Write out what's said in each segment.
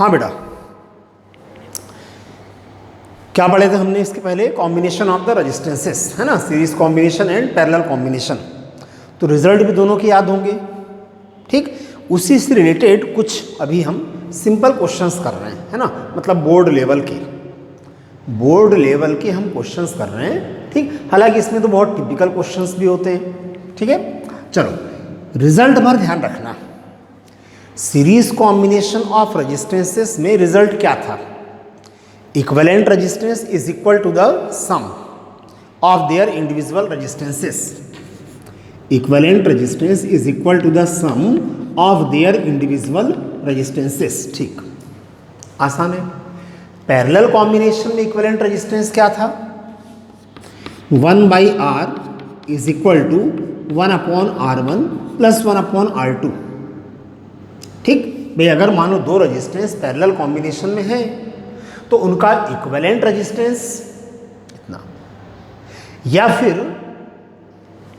हाँ बेटा, क्या पढ़े थे हमने इसके पहले? कॉम्बिनेशन ऑफ द रेजिस्टेंसेस, है ना, series combination and parallel combination. तो रिजल्ट भी दोनों के याद होंगे। ठीक, उसी से रिलेटेड कुछ अभी हम सिंपल क्वेश्चंस कर रहे हैं, है ना, मतलब बोर्ड लेवल के हम क्वेश्चंस कर रहे हैं। ठीक, हालांकि इसमें तो बहुत टिपिकल क्वेश्चंस भी होते हैं। ठीक है, चलो रिजल्ट पर ध्यान रखना। सीरीज कॉम्बिनेशन ऑफ रेजिस्टेंसेस में रिजल्ट क्या था? Equivalent resistance is equal to the sum of their individual resistances. Equivalent resistance is equal to the sum of their individual resistances. ठीक, आसान है। पैरेलल कॉम्बिनेशन में इक्विवेलेंट रेजिस्टेंस क्या था? 1/R is equal to 1/R1 plus 1/R2। ठीक भाई, अगर मानो दो रेजिस्टेंस पैरेलल कॉम्बिनेशन में है तो उनका इक्विवेलेंट रेजिस्टेंस इतना, या फिर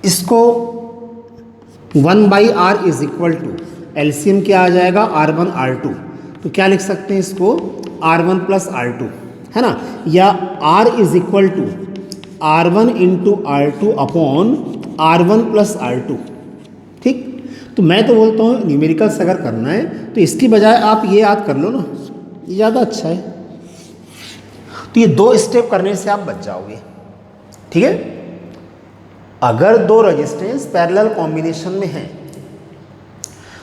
इसको 1/R is equal to LCM क्या आ जाएगा? R1 R2। तो क्या लिख सकते हैं इसको? R1 प्लस R2, है ना, या R is equal to R1 into R2 upon R1 plus R2। ठीक, तो मैं तो बोलता हूँ न्यूमेरिकल्स अगर करना है तो इसकी बजाय आप ये याद कर लो ना, ये ज़्यादा अच्छा है। तो ये दो स्टेप करने से आप बच जाओगे। ठीक है, अगर दो रेजिस्टेंस पैरेलल कॉम्बिनेशन में हैं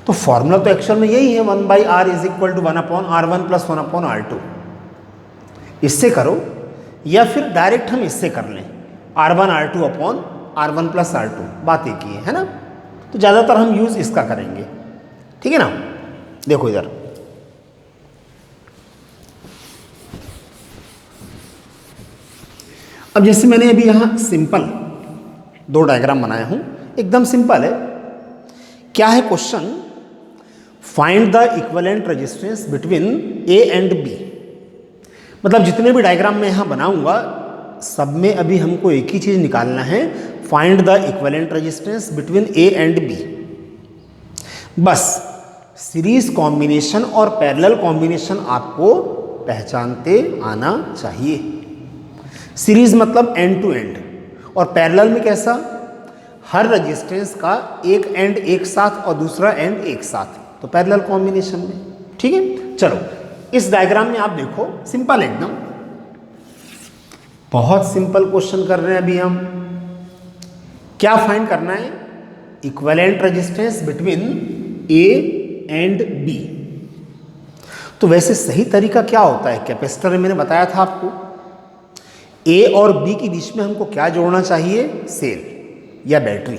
तो फॉर्मूला तो एक्चुअल में यही है, 1/R is equal to 1/R1 plus 1/R2। इससे करो या फिर डायरेक्ट हम इससे कर लें, R1 R2 upon R1 plus R2। बात एक ही है ना, तो ज़्यादातर हम यूज़ इसका करेंगे। ठीक है ना, देखो इधर अब जैसे मैंने अभी यहाँ सिंपल दो डायग्राम बनाए हूँ, एकदम सिंपल है। क्या है question? Find the equivalent resistance between A and B. मतलब जितने भी डायग्राम मैं यहाँ बनाऊंगा सब में अभी हमको एक ही चीज़ निकालना है, find the equivalent resistance between A and B. बस सीरीज कॉम्बिनेशन और पैरेलल कॉम्बिनेशन आपको पहचानते आना चाहिए। सीरीज मतलब एंड टू एंड, और पैरेलल में कैसा? हर रेजिस्टेंस का एक एंड एक साथ और दूसरा एंड एक साथ, तो पैरेलल कॉम्बिनेशन में। ठीक है, चलो इस डायग्राम में आप देखो, सिंपल एकदम, बहुत सिंपल क्वेश्चन कर रहे हैं अभी हम। क्या फाइंड करना है? Equivalent resistance between A and B. तो वैसे सही तरीका क्या होता है? कैपेसिटर में मैंने बताया था आपको, ए और बी के बीच में हमको क्या जोड़ना चाहिए? सेल या बैटरी।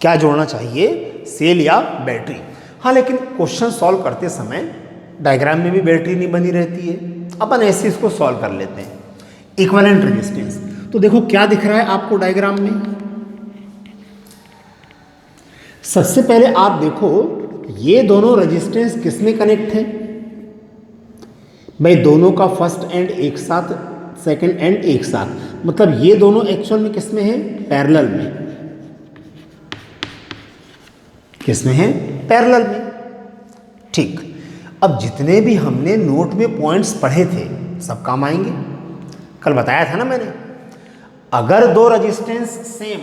क्या जोड़ना चाहिए? सेल या बैटरी। हाँ, लेकिन क्वेश्चन सॉल्व करते समय डायग्राम में भी बैटरी नहीं बनी रहती है, अपन ऐसे इसको सॉल्व कर लेते हैं। इक्विवेलेंट रेजिस्टेंस, तो देखो क्या दिख रहा है आपको डायग्राम में। सबसे पहले आप देखो ये दोनों रेजिस्टेंस किसमें कनेक्ट है? भाई दोनों का फर्स्ट एंड एक साथ, सेकंड एंड एक साथ, मतलब ये दोनों एक्चुअल में किसमें है? पैरेलल में। किसमें है? पैरेलल में। ठीक, अब जितने भी हमने नोट में पॉइंट्स पढ़े थे सब काम आएंगे। कल बताया था ना मैंने, अगर दो रेजिस्टेंस सेम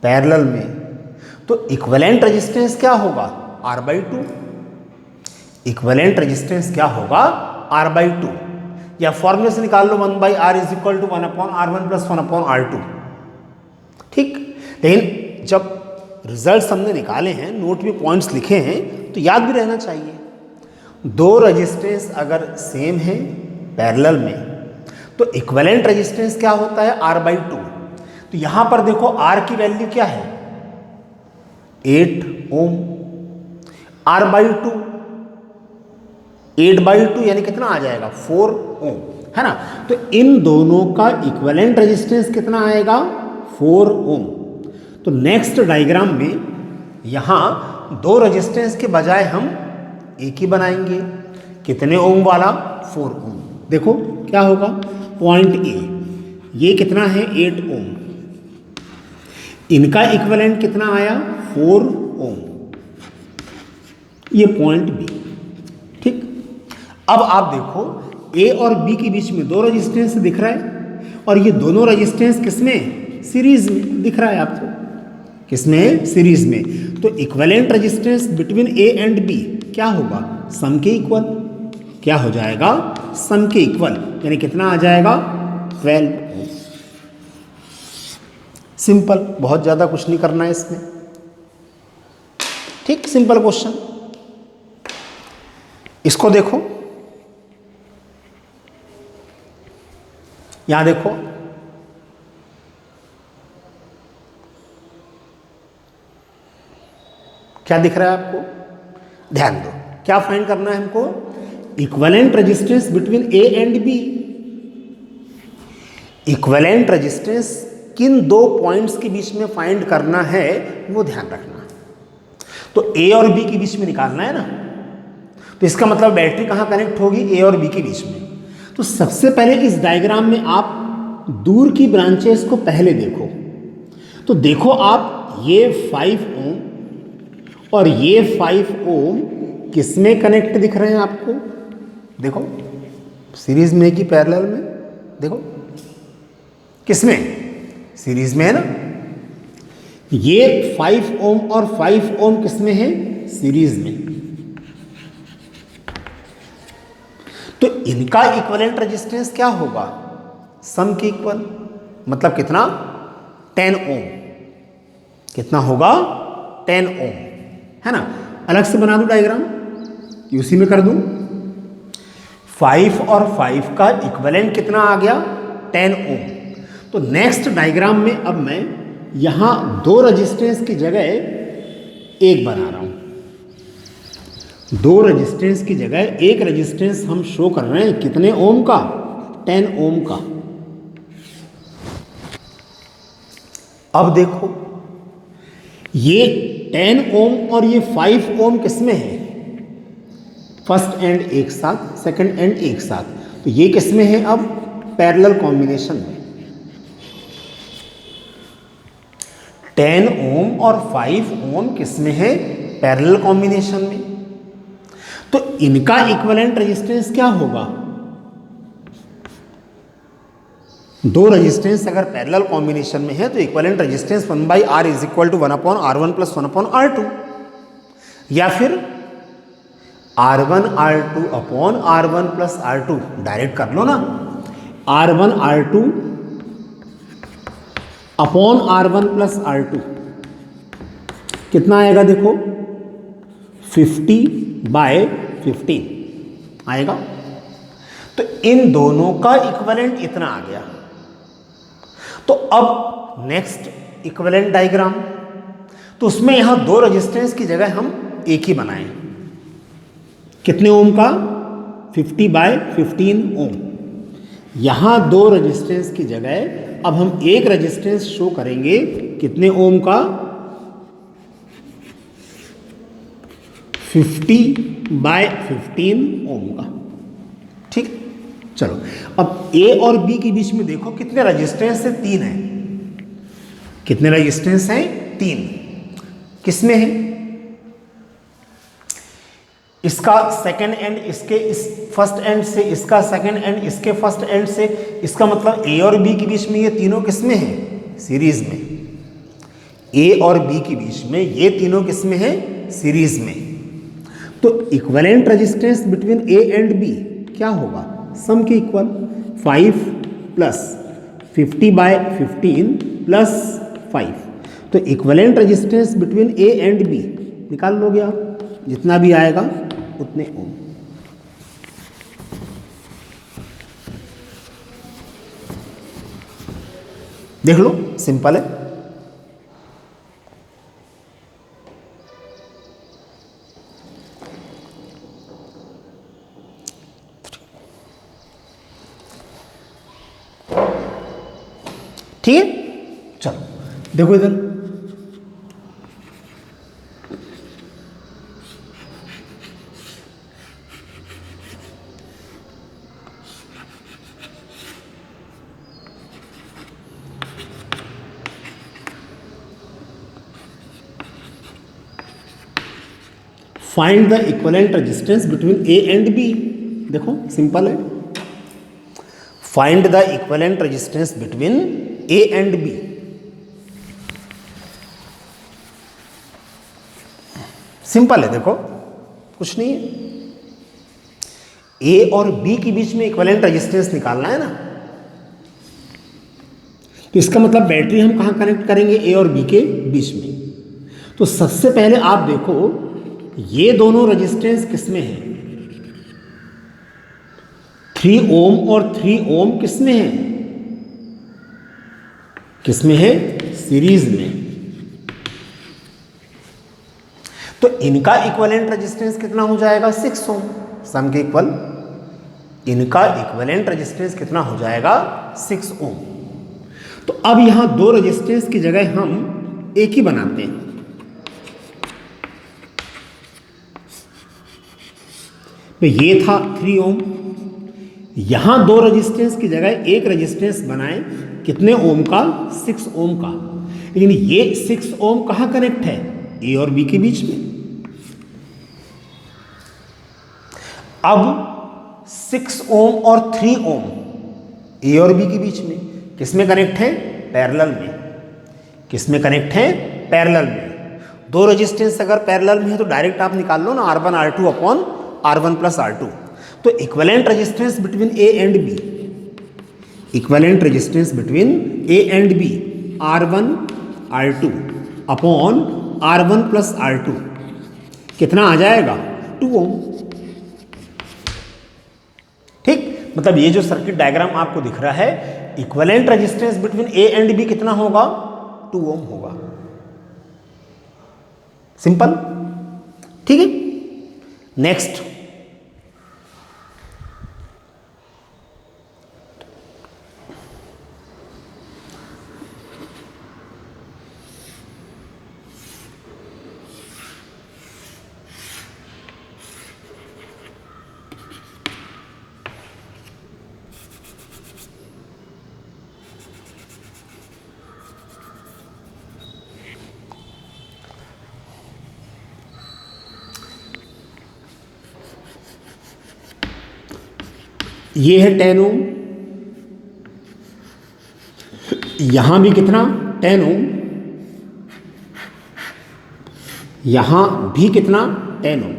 पैरेलल में तो इक्विवेलेंट रेजिस्टेंस क्या होगा? R/2। इक्विवेलेंट रेजिस्टेंस क्या होगा? R/2, या फॉर्मूले से निकाल लो 1/R is equal to 1/R1 plus 1/R2। ठीक, लेकिन जब रिजल्ट्स हमने निकाले हैं, नोट में पॉइंट्स लिखे हैं, तो याद भी रहना चाहिए। दो रेजिस्टेंस अगर सेम है पैरेलल में तो इक्विवेलेंट रेजिस्टेंस क्या होता है? R/2। तो यहां पर देखो R की वैल्यू क्या है? 8 ओम। R/2 8/2 यानी कितना आ जाएगा? 4 ओम, है ना। तो इन दोनों का इक्विवेलेंट रेजिस्टेंस कितना आएगा? 4 ओम। तो नेक्स्ट डायग्राम में यहां दो रेजिस्टेंस के बजाय हम एक ही बनाएंगे। कितने ओम वाला? 4 ओम। देखो क्या होगा? पॉइंट ए, ये कितना है? 8 ओम। इनका इक्विवेलेंट कितना आया? 4 ओम। ये पॉइंट बी। अब आप देखो ए और बी के बीच में दो रेजिस्टेंस दिख रहा है और ये दोनों रेजिस्टेंस किसमें, सीरीज में दिख रहा है आपको, किसमें, सीरीज में। तो equivalent resistance between A and B क्या होगा, सम के इक्वल। क्या हो जाएगा, सम के इक्वल, यानी कितना आ जाएगा, 12 ओम। सिंपल, बहुत ज्यादा कुछ नहीं करना है इसमें, ठीक, सिंपल क्वेश्चन। इसको देखो, यहां देखो, क्या दिख रहा है आपको, ध्यान दो, क्या फाइंड करना है हमको, equivalent resistance between A and B. Equivalent resistance किन दो पॉइंट्स के बीच में फाइंड करना है वो ध्यान रखना। तो ए और बी के बीच में निकालना है ना, तो इसका मतलब बैटरी कहां कनेक्ट होगी, ए और बी के बीच में। तो सबसे पहले इस डायग्राम में आप दूर की ब्रांचेस को पहले देखो। तो देखो आप, ये 5 ओम और ये 5 ओम किसमें कनेक्ट दिख रहे हैं आपको, देखो सीरीज में कि पैरेलल में, देखो किसमें, सीरीज में है ना। ये 5 ओम और 5 ओम किसमें है, सीरीज में। तो इनका इक्विवेलेंट रेजिस्टेंस क्या होगा, सम के इक्वल, मतलब कितना, 10 ओम। कितना होगा, 10 ओम, है ना। अलग से बना दूं डायग्राम, उसी में कर दूं। 5 और 5 का इक्विवेलेंट कितना आ गया, 10 ओम। तो नेक्स्ट डायग्राम में अब मैं यहां दो रेजिस्टेंस की जगह एक बना रहा हूं। दो रेजिस्टेंस की जगह एक रेजिस्टेंस हम शो कर रहे हैं, कितने ओम का, 10 ओम का। अब देखो, ये 10 ओम और ये 5 ओम किसमें है, फर्स्ट एंड एक साथ, सेकंड एंड एक साथ। तो ये किसमें है, अब पैरेलल कॉम्बिनेशन में। 10 ओम और 5 ओम किसमें है, पैरेलल कॉम्बिनेशन में। तो इनका इक्विवेलेंट रेजिस्टेंस क्या होगा, दो रेजिस्टेंस अगर पैरेलल कॉम्बिनेशन में है तो equivalent resistance 1/R is equal to 1/R1 plus 1/R2, या फिर R1R2 upon R1 plus R2, direct कर लो ना, R1R2 upon R1 plus R2 कितना आएगा, देखो 50/15 आएगा। तो इन दोनों का इक्विवेलेंट इतना आ गया। तो अब नेक्स्ट इक्विवेलेंट डायग्राम, तो उसमें यहां दो रेजिस्टेंस की जगह हम एक ही बनाएं, कितने ओम का, 50/15 ओम। यहां दो रेजिस्टेंस की जगह अब हम एक रेजिस्टेंस शो करेंगे, कितने ओम का, 50/15 ओम का, ठीक। चलो अब ए और बी के बीच में देखो कितने रेजिस्टेंस है, 3 है। कितने रेजिस्टेंस हैं, 3। किसमें है, इसका सेकंड एंड इसके इस फर्स्ट एंड से, इसका सेकंड एंड इसके फर्स्ट एंड से। इसका मतलब ए और बी के बीच में ये तीनों किसमें है, सीरीज में। ए और बी के बीच में ये तीनों किसमें है, सीरीज में। तो equivalent resistance between A and B क्या होगा, सम के इक्वल, 5 प्लस 50/15 प्लस 5। तो equivalent resistance between A and B निकाल लोगे आप, जितना भी आएगा उतने ओम। देख लो, सिंपल है। ठीक है, चलो देखो इधर, find the equivalent resistance between A and B. देखो सिंपल है, find the equivalent resistance between A and B. Simple है, देखो कुछ नहीं है, ए और बी के बीच में इक्विवेलेंट रेजिस्टेंस निकालना है ना। तो इसका मतलब बैटरी हम कहां कनेक्ट करेंगे, ए और बी के बीच में। तो सबसे पहले आप देखो ये दोनों रेजिस्टेंस किसमें है, 3 ओम और 3 ओम किसमें है, किसमें है, सीरीज में। तो इनका इक्विवेलेंट रेजिस्टेंस कितना हो जाएगा, 6 ओम, सम के इक्वल। इनका इक्विवेलेंट रेजिस्टेंस कितना हो जाएगा, 6 ओम। तो अब यहां दो रेजिस्टेंस की जगह हम एक ही बनाते हैं। तो ये था 3 ओम, यहां दो रेजिस्टेंस की जगह एक रेजिस्टेंस बनाए, कितने ओम का, 6 ओम का। लेकिन ये 6 ओम कहां कनेक्ट है, ए और बी के बीच में। अब 6 ओम और 3 ओम ए और बी के बीच में किसमें कनेक्ट है, पैरेलल में। किसमें कनेक्ट है, पैरेलल में। दो रेजिस्टेंस अगर पैरेलल में है तो डायरेक्ट आप निकाल लो ना, R1 R2 upon R1 plus R2। तो equivalent resistance between A and B, equivalent resistance between A and B, R1 R2 upon R1 plus R2 कितना आ जाएगा, 2 ओम। ठीक, मतलब ये जो सर्किट डायग्राम आपको दिख रहा है, equivalent resistance between A and B कितना होगा, 2 ओम होगा। सिंपल, ठीक है। नेक्स्ट, ये है 10 ओम, यहां भी कितना, 10 ओम, यहां भी कितना, 10 ओम।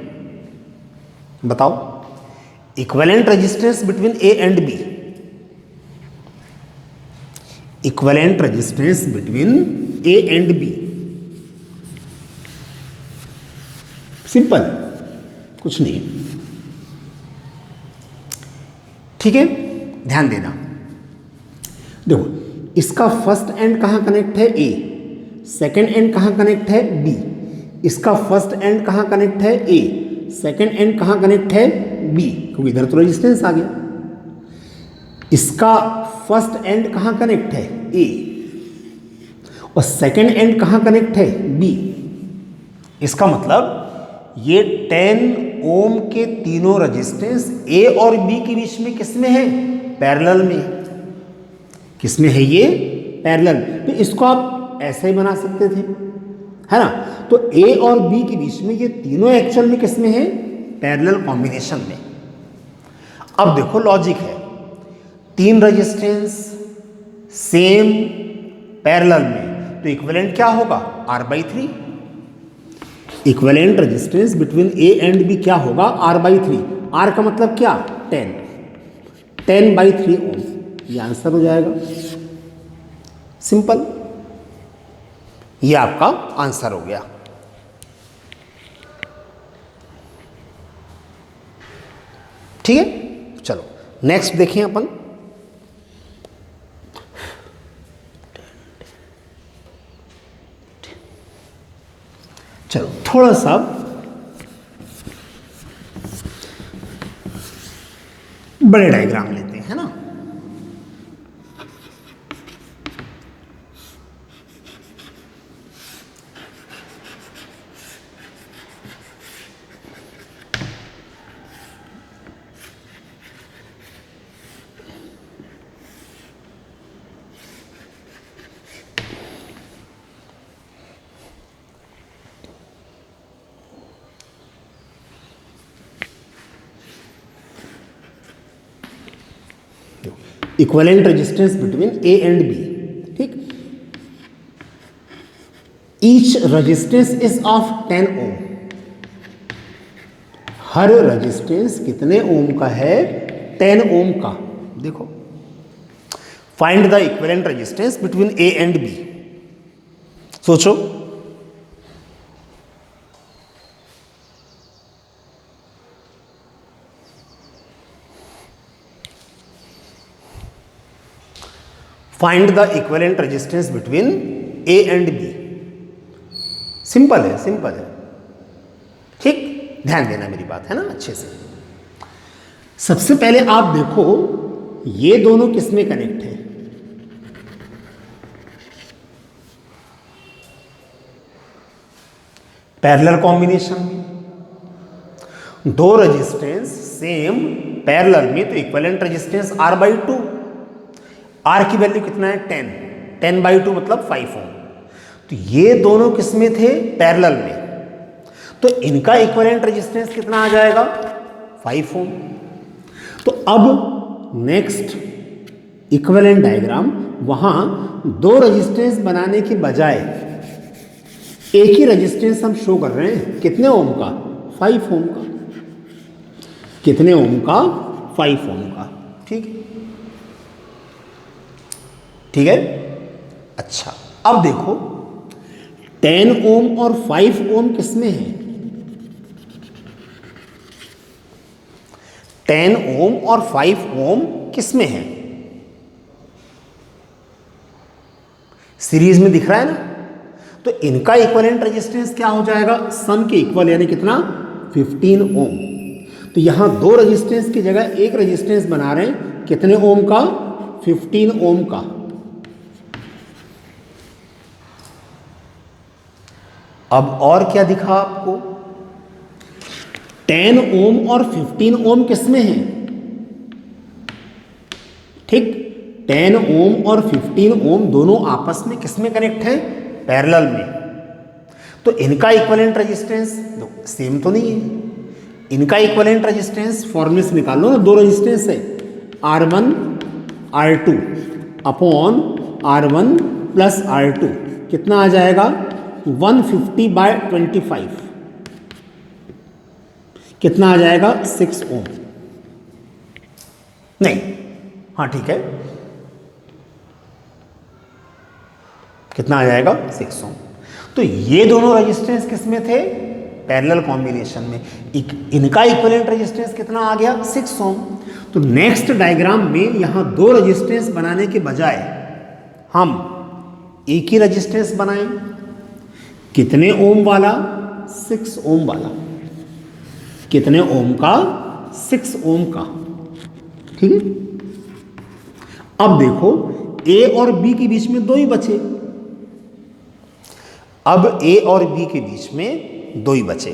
बताओ equivalent resistance between A and B, equivalent resistance between A and B. Simple, कुछ नहीं, ठीक है। ध्यान देना, देखो इसका फर्स्ट एंड कहां कनेक्ट है, ए, सेकेंड एंड कहां कनेक्ट है, बी। इसका फर्स्ट एंड कहां कनेक्ट है, ए, सेकेंड एंड कहां कनेक्ट है, बी, क्योंकि इधर तो रेजिस्टेंस आ गया। इसका फर्स्ट एंड कहां कनेक्ट है, ए, और सेकेंड एंड कहां कनेक्ट है, बी। इसका मतलब ये 10 ओम के तीनों रेजिस्टेंस ए और बी के बीच में किसमें है, पैरेलल में। किसमें है ये, पैरेलल। तो इसको आप ऐसे ही बना सकते थे, है ना। तो ए और बी के बीच में ये तीनों एक्चुअल में किसमें है, पैरेलल कॉम्बिनेशन में। अब देखो लॉजिक है, 3 रेजिस्टेंस सेम पैरेलल में, तो इक्विवेलेंट क्या होगा, R/3। Equivalent resistance between A and B क्या होगा, R/3। R का मतलब क्या, 10/3 ओम। ये आंसर हो जाएगा, सिंपल। ये आपका आंसर हो गया। ठीक है, चलो नेक्स्ट देखें अपन। चलो थोड़ा सा बड़े डायग्राम लेते हैं, है ना। Equivalent resistance between A and B, ठीक। Each resistance is of 10 ohm. हर रेजिस्टेंस कितने ओम का है? 10 ओम का। देखो, find the equivalent resistance between A and B. सोचो, find the equivalent resistance between A and B. Simple है, simple है, ठीक। ध्यान देना मेरी बात, है ना, अच्छे से। सबसे पहले आप देखो ये दोनों किस में कनेक्ट है? पैरेलल कॉम्बिनेशन में। दो रेजिस्टेंस सेम पैरेलल में तो इक्विवेलेंट रेजिस्टेंस R/2। R की वैल्यू कितना है? 10। 10/2 मतलब 5 ओम। तो ये दोनों किस में थे? पैरेलल में। तो इनका इक्विवेलेंट रेजिस्टेंस कितना आ जाएगा? 5 ओम। तो अब नेक्स्ट इक्विवेलेंट डायग्राम, वहां दो रेजिस्टेंस बनाने की बजाय एक ही रेजिस्टेंस हम शो कर रहे हैं। कितने ओम का? 5 ओम का। कितने ओम का? 5 ओम का, ठीक है, ठीक है। अच्छा, अब देखो 10 ओम और 5 ओम किस में है? 10 ओम और 5 ओम किस में है? सीरीज में दिख रहा है ना। तो इनका इक्विवेलेंट रेजिस्टेंस क्या हो जाएगा? सम के इक्वल, यानी कितना? 15 ओम। तो यहां दो रेजिस्टेंस की जगह एक रेजिस्टेंस बना रहे हैं। कितने ओम का? 15 ओम का। अब और क्या दिखा आपको? 10 ओम और 15 ओम किस में है? ठीक, 10 ओम और 15 ओम दोनों आपस में किस में कनेक्ट है? पैरेलल में। तो इनका इक्विवेलेंट रेजिस्टेंस सेम तो नहीं है। इनका इक्विवेलेंट रेजिस्टेंस फॉर्मूले से निकाल लो ना। दो रेजिस्टेंस है, R1 R2 upon R1 plus R2 कितना आ जाएगा? 150/25 कितना आ जाएगा? 6 ओम। नहीं, हाँ ठीक है, कितना आ जाएगा? 6 ओम। तो ये दोनों रेजिस्टेंस किस में थे? पैरेलल कॉम्बिनेशन में। इनका इक्विवेलेंट रेजिस्टेंस कितना आ गया? 6 ओम। तो नेक्स्ट डायग्राम में यहां दो रेजिस्टेंस बनाने के बजाय हम एक ही रेजिस्टेंस बनाएं। कितने ओम वाला? 6 ओम वाला। कितने ओम का? 6 ओम का, ठीक है। अब देखो ए और बी के बीच में दो ही बचे। अब ए और बी के बीच में दो ही बचे,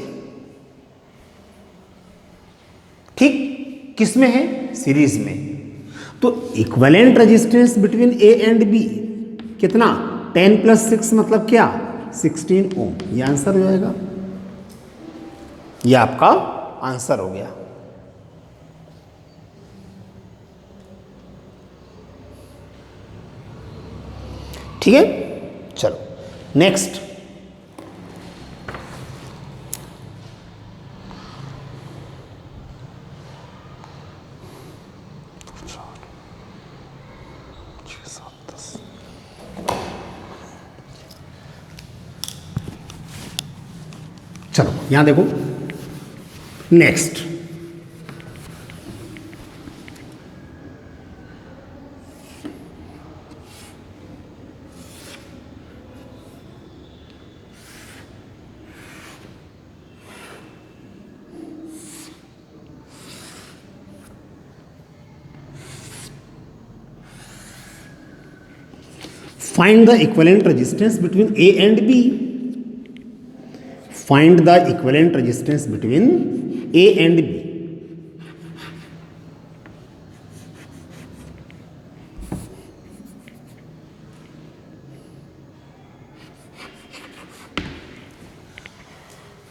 ठीक। किस में है? सीरीज में। तो equivalent resistance between A and B कितना? 10 + 6 मतलब क्या? 16 ओम। ये आंसर हो जाएगा, ये आपका आंसर हो गया। ठीक है, चलो नेक्स्ट। चलो यहां देखो, next find the equivalent resistance between A and B. Find the equivalent resistance between A and B.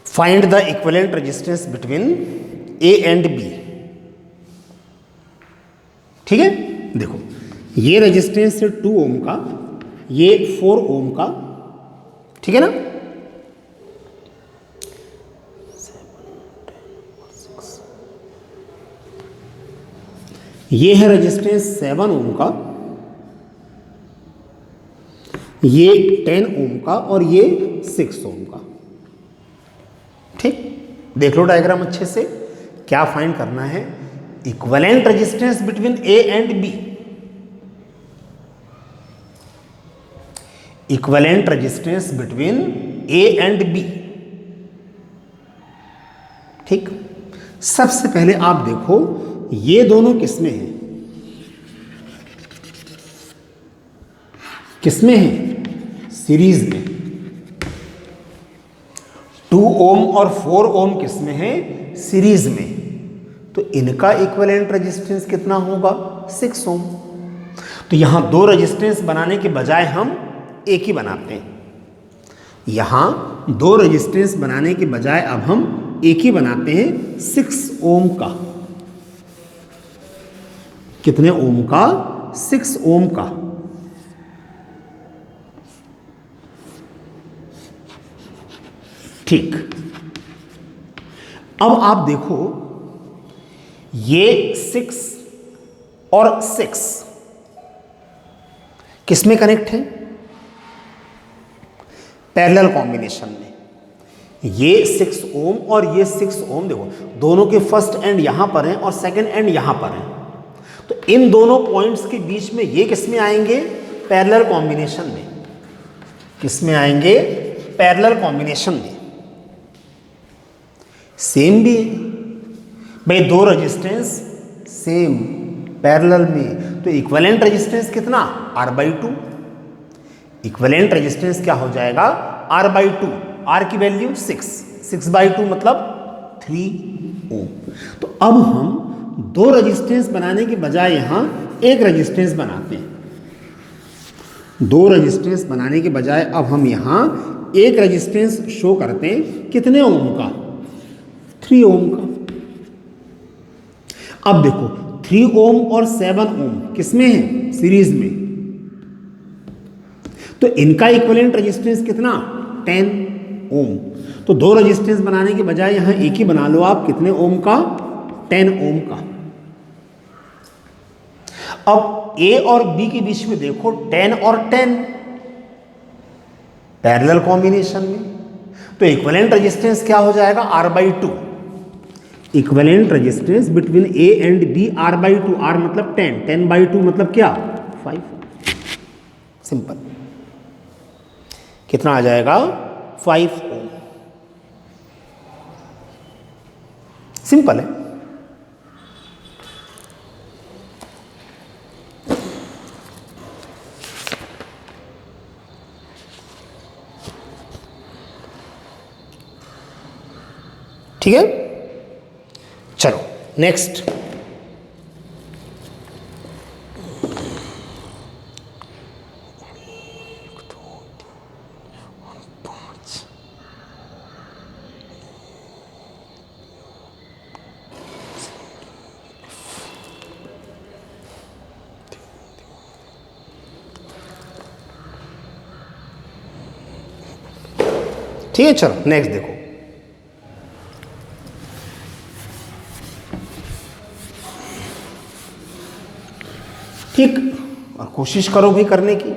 Find the equivalent resistance between A and B. ठीक है, देखो ये रेजिस्टेंस है 2 ओम का, ये 4 ओम का, ठीक है ना। ये है रेजिस्टेंस 7 ओम का, ये 10 ओम का और ये 6 ओम का। ठीक, देख लो डायग्राम अच्छे से। क्या फाइंड करना है? Equivalent resistance between A and B. Equivalent resistance between A and B. ठीक, सबसे पहले आप देखो ये दोनों किसमें हैं? किसमें हैं? सीरीज में। 2 ओम और 4 ओम किसमें है? सीरीज में। तो इनका इक्विवेलेंट रेजिस्टेंस कितना होगा? 6 ओम। तो यहां 2 रेजिस्टेंस बनाने के बजाय हम एक ही बनाते हैं। यहां 2 रेजिस्टेंस बनाने के बजाय अब हम एक ही बनाते हैं 6 ओम का। कितने ओम का? 6 ओम का। ठीक, अब आप देखो ये 6 और 6 किसमें कनेक्ट है? पैरेलल कॉम्बिनेशन में। ये 6 ओम और ये 6 ओम, देखो दोनों के फर्स्ट एंड यहां पर हैं और सेकंड एंड यहां पर हैं। तो इन दोनों पॉइंट्स के बीच में ये किसमें आएंगे? पैरेलल कॉम्बिनेशन में। किसमें आएंगे? पैरेलल कॉम्बिनेशन में। सेम भी है भाई, 2 रेजिस्टेंस सेम पैरेलल में, तो इक्विवेलेंट रेजिस्टेंस कितना? R/2। इक्विवेलेंट रेजिस्टेंस क्या हो जाएगा? R/2। R की वैल्यू 6/2 मतलब 3 ओम। तो अब हम 2 रेजिस्टेंस बनाने के बजाय यहां एक रेजिस्टेंस बनाते हैं। 2 रेजिस्टेंस बनाने के बजाय अब हम यहां एक रेजिस्टेंस शो करते हैं। कितने ओम का? 3 ओम का। अब देखो 3 ओम और 7 ओम किसमें है? सीरीज में। तो इनका इक्विवेलेंट रेजिस्टेंस कितना? 10 ओम। तो 2 रेजिस्टेंस बनाने के बजाय यहां एक ही बना लो आप। कितने ओम का? 10 ओम का। अब ए और बी के बीच में देखो 10 और 10 पैरेलल कॉम्बिनेशन में, तो इक्विवेलेंट रेजिस्टेंस क्या हो जाएगा? R/2। Equivalent resistance between A and B R/2। R मतलब 10, 10/2 मतलब क्या? 5। सिंपल। कितना आ जाएगा? 5 ओम। सिंपल है। ठीक है, चलो नेक्स्ट। ठीक है, चलो नेक्स्ट देखो। ठीक, और कोशिश करो भी करने की।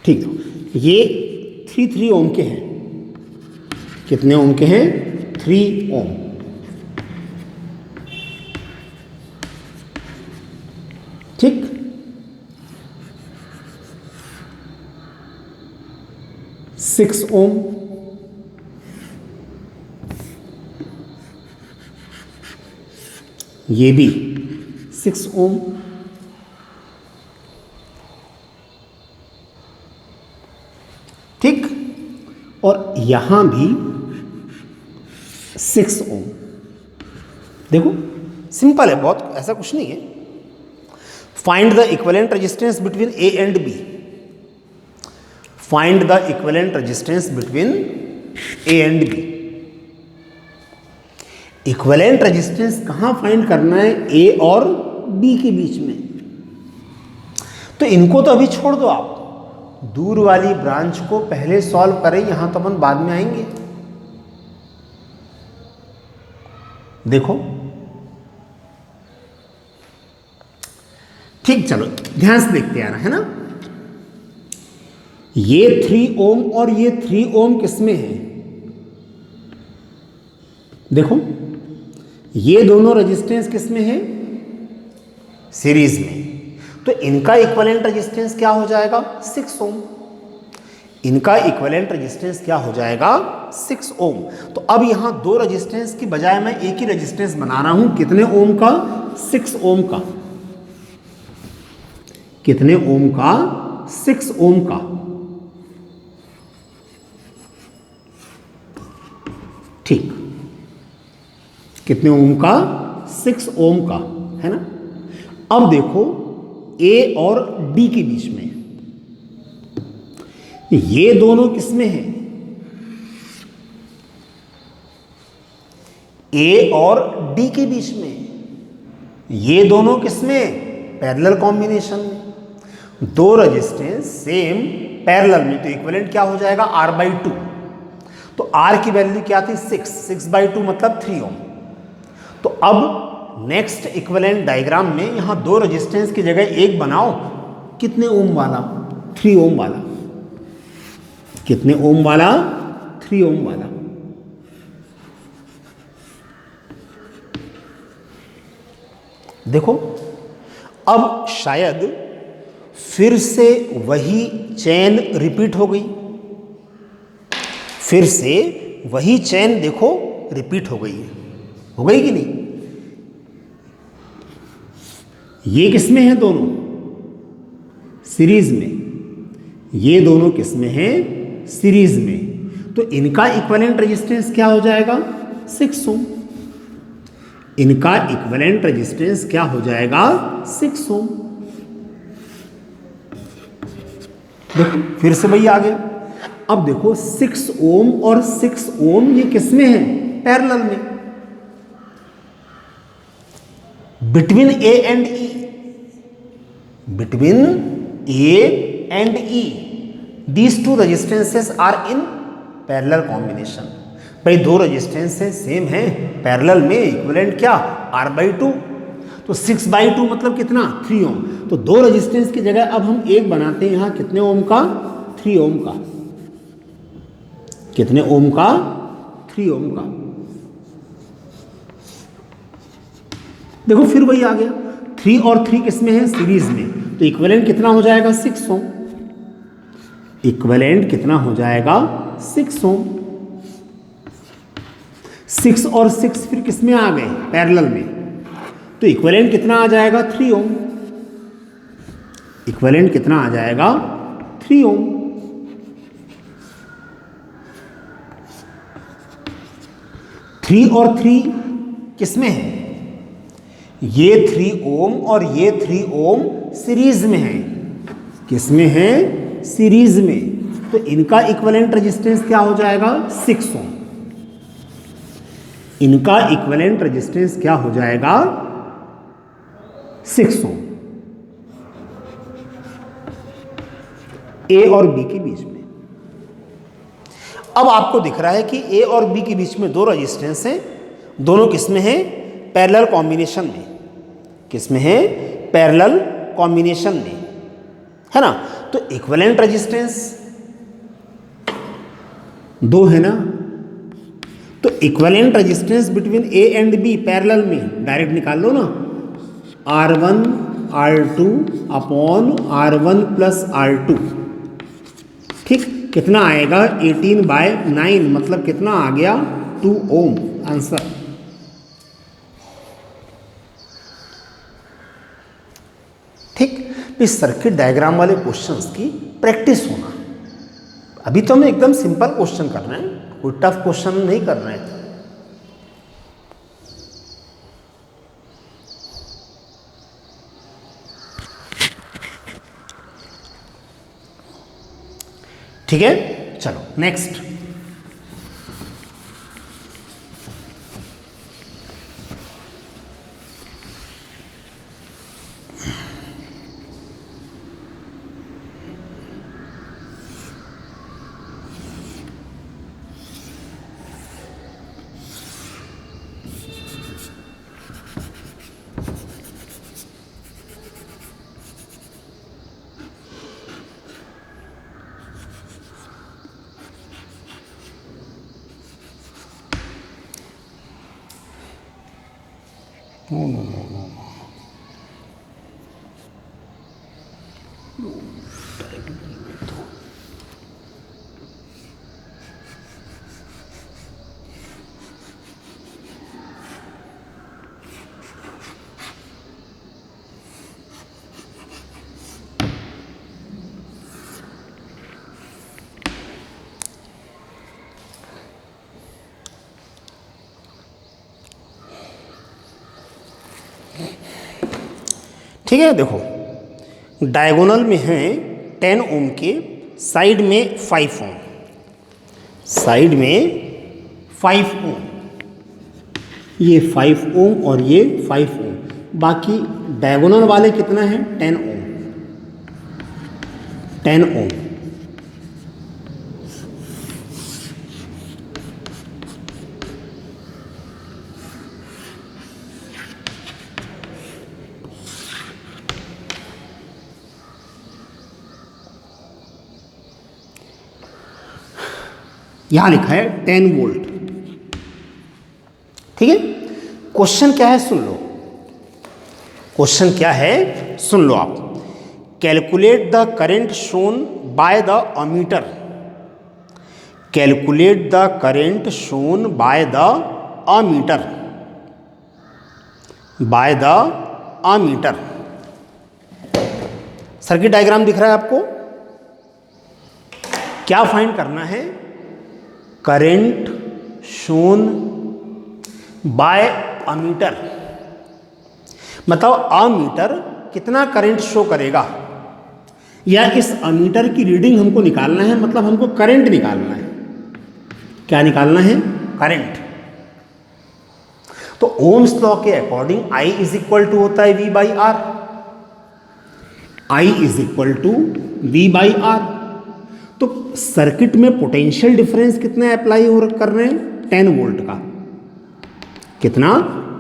ठीक है, ये 3 ओम के हैं। कितने ओम के हैं? 3 ओम। ठीक, 6 ओम, ये भी 6 ओम, ठीक, और यहां भी 6 ओम। देखो सिंपल है बहुत, ऐसा कुछ नहीं है। Find the equivalent resistance between A and B. Find the equivalent resistance between A and B. Equivalent resistance कहां फाइंड करना है? ए और बी के बीच में। तो इनको तो अभी छोड़ दो आप, दूर वाली ब्रांच को पहले सॉल्व करें, यहां तो अपन बाद में आएंगे। देखो ठीक, चलो ध्यान से देखते आना है ना। ये 3 ओम और ये 3 ओम किसमें है? देखो ये दोनों रेजिस्टेंस किसमें है? सीरीज में। तो इनका इक्विवेलेंट रेजिस्टेंस क्या हो जाएगा? 6 ओम। इनका इक्विवेलेंट रेजिस्टेंस क्या हो जाएगा? 6 ओम। तो अब यहां दो रेजिस्टेंस की बजाय मैं एक ही रेजिस्टेंस बना रहा हूं। कितने ओम का? 6 ओम का। कितने ओम का? 6 ओम का। ठीक, कितने ओम का? 6 ओम का, है ना। अब देखो ए और डी के बीच में, ये दोनों किसमें हैं? ए और डी के बीच में। ये दोनों किसमें? पैरेलल कॉम्बिनेशन में। दो रेजिस्टेंस सेम पैरेलल में, तो इक्विवेलेंट क्या हो जाएगा? R/2। तो R की वैल्यू क्या थी? 6/2 मतलब 3 ओम। तो अब नेक्स्ट इक्विवेलेंट डायग्राम में यहां दो रेजिस्टेंस की जगह एक बनाओ। कितने ओम वाला? 3 ओम वाला। कितने ओम वाला? 3 ओम वाला। देखो अब शायद फिर से वही चेन रिपीट हो गई। फिर से वही चेन देखो रिपीट हो गई है। हो गई कि नहीं? ये किसमें है? दोनों सीरीज में। ये दोनों किसमें हैं? सीरीज में। तो इनका इक्विवेलेंट रेजिस्टेंस क्या हो जाएगा? 6 ओम। इनका इक्विवेलेंट रेजिस्टेंस क्या हो जाएगा? 6 ओम। देखो फिर से वही आ गया। अब देखो 6 ओम और 6 ओम ये किसमें है? पैरेलल में। Between A and E. Between A and E these two resistances are in parallel combination. भाई दो रेजिस्टेंस है, सेम है, पैरेलल में। इक्विवेलेंट क्या? R/2। तो 6/2 मतलब कितना? 3 ओम। तो दो रेजिस्टेंस की जगह अब हम एक बनाते हैं यहां। कितने ओम का? 3 ओम का। कितने ओम का? 3 ओम का। देखो फिर वही आ गया। 3 और 3 किसमें है? सीरीज में। तो इक्विवेलेंट कितना हो जाएगा? 6 ओम। इक्विवेलेंट कितना हो जाएगा? 6 ओम। 6 और 6 फिर किसमें आ गए? पैरेलल में। तो इक्विवेलेंट कितना आ जाएगा? 3 ओम। इक्विवेलेंट कितना आ जाएगा? 3 ओम। थ्री और 3 किसमें है? ये 3 ओम और ये 3 ओम सीरीज में है। किसमें है? सीरीज में। तो इनका इक्विवेलेंट रेजिस्टेंस क्या हो जाएगा? 6 ओम। इनका इक्विवेलेंट रेजिस्टेंस क्या हो जाएगा? 6 ओम। ए और बी के बीच में। अब आपको दिख रहा है कि ए और बी के बीच में दो रेजिस्टेंस हैं। दोनों किसमें हैं? पैरेलल कॉम्बिनेशन में। किसमें है? पैरेलल कॉम्बिनेशन में, है ना। तो इक्विवेलेंट रेजिस्टेंस दो है ना। तो equivalent resistance between A and B parallel में डायरेक्ट निकाल लो ना। R1 R2 upon R1 plus R2। ठीक। कितना आएगा 18/9 मतलब कितना आ गया 2 ओम आंसर। ठीक, इस सर्किट डायग्राम वाले क्वेश्चंस की प्रैक्टिस होना। अभी तो हम एकदम सिंपल क्वेश्चन कर रहे हैं, कोई टफ क्वेश्चन नहीं कर रहे हैं। ठीक है, चलो नेक्स्ट। No. ठीक है, देखो डायगोनल में है 10 ओम के, साइड में 5 ओम, साइड में 5 ओम, ये 5 ओम और ये 5 ओम, बाकी डायगोनल वाले कितना है 10 ओम, 10 ओम। यहां लिखा है 10 वोल्ट। ठीक है, क्वेश्चन क्या है सुन लो, क्वेश्चन क्या है सुन लो आप। Calculate the current shown by the ammeter, calculate the current shown by the ammeter, by the ammeter. Circuit diagram दिख रहा है आपको, क्या फाइंड करना है, करंट शोन बाय अमीटर, मतलब अमीटर कितना करंट शो करेगा, या इस अमीटर की रीडिंग हमको निकालना है, मतलब हमको करंट निकालना है। क्या निकालना है, करंट। तो ओम्स लॉ के according I is equal to होता है V by R, I is equal to V by R. तो सर्किट में पोटेंशियल डिफरेंस कितना अप्लाई हो कर रहे हैं, 10 वोल्ट का, कितना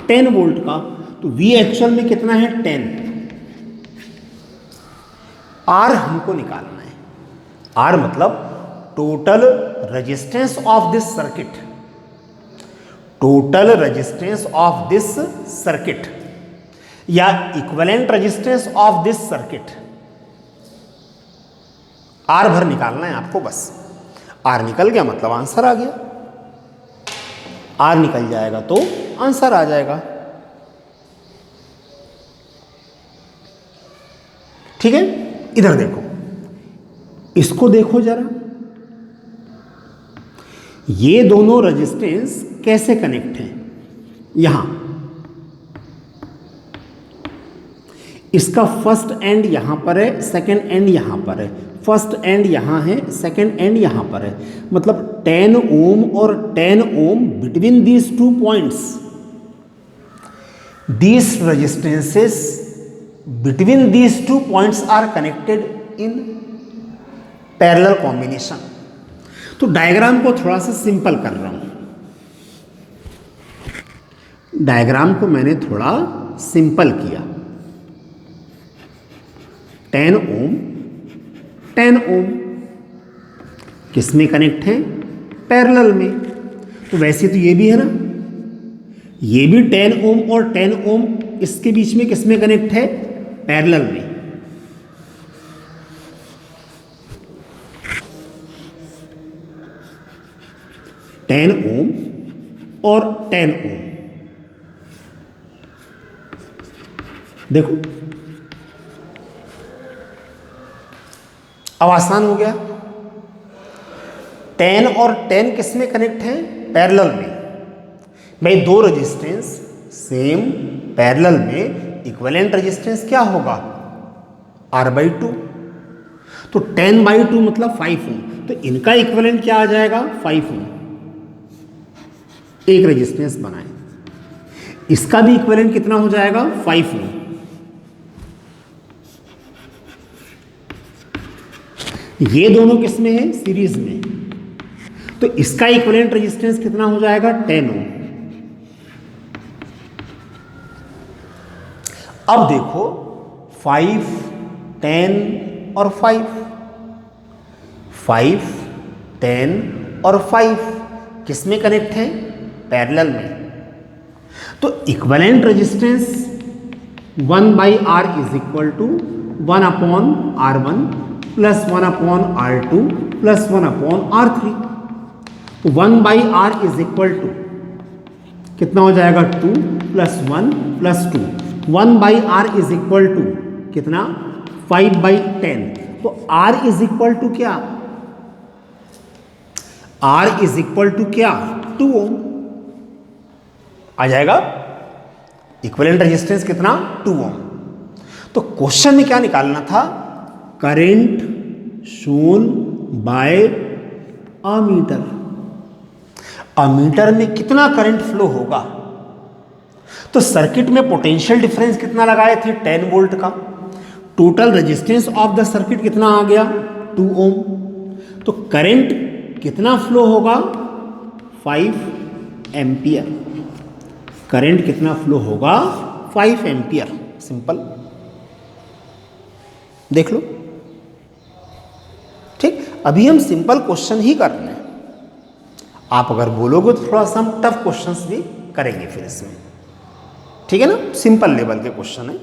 10 वोल्ट का। तो V एक्चुअल में कितना है 10, R हमको निकालना है, R मतलब total resistance of this circuit, total resistance of this circuit या equivalent resistance of this circuit, R भर निकालना है आपको बस। आर निकल गया मतलब आंसर आ गया, आर निकल जाएगा तो आंसर आ जाएगा। ठीक है, इधर देखो, इसको देखो जरा, ये दोनों रेजिस्टेंस कैसे कनेक्ट हैं, यहां इसका फर्स्ट एंड यहां पर है, सेकंड एंड यहां पर है, फर्स्ट एंड यहां है, सेकंड एंड यहां पर है, मतलब 10 ओम और 10 ohm between these 2 points, these resistances between these 2 points are connected in parallel combination। तो डायग्राम को थोड़ा सा सिंपल कर रहा हूं, डायग्राम को मैंने थोड़ा सिंपल किया। 10 ओम 10 ओम किस में कनेक्ट है, पैरेलल में। तो वैसे तो ये भी है ना, ये भी 10 ओम और 10 ओम इसके बीच में किस में कनेक्ट है, पैरेलल में। 10 ओम और 10 ओम। देखो अब आसान हो गया। 10 और 10 किस में कनेक्ट हैं? पैरेलल में। भाई दो रेजिस्टेंस सेम पैरेलल में, इक्विवेलेंट रेजिस्टेंस क्या होगा? R/2। तो 10/2 मतलब 5 ओम, तो इनका इक्विवेलेंट क्या आ जाएगा? 5 ओम। एक रेजिस्टेंस बनाए, इसका भी इक्विवेलेंट कितना हो जाएगा? 5 ओम। ये दोनों किस में है? सीरीज में। तो इसका इक्विवेलेंट रेजिस्टेंस कितना हो जाएगा? 10 ओम। अब देखो 5, 10 और 5, 5, 10 और 5 किस में कनेक्ट है? पैरेलल में। तो equivalent resistance 1/R is equal to 1/R1 plus 1/R2 plus 1/R3। 1/R is equal to कितना हो जाएगा? 2 plus 1 plus 2। 1/R is equal to कितना? 5/10। तो R इज इक्वल टू क्या? R इज इक्वल टू क्या? 2 ओम आ जाएगा। इक्विवेलेंट रेजिस्टेंस कितना? 2 ओम। तो क्वेश्चन में क्या निकालना था? Current shown by ammeter. Ammeter में कितना करंट फ्लो होगा? तो सर्किट में पोटेंशियल डिफरेंस कितना लगाए थे? 10 वोल्ट का। Total resistance of the circuit कितना आ गया? 2 ओम। तो करंट कितना फ्लो होगा? 5 एम्पियर। करंट कितना फ्लो होगा? 5 एम्पियर। सिंपल, देख लो। ठीक, अभी हम सिंपल क्वेश्चन ही कर रहे हैं। आप अगर बोलोगे तो थोड़ा सा हम टफ क्वेश्चंस भी करेंगे फिर इसमें। ठीक है ना? सिंपल लेवल के क्वेश्चन है।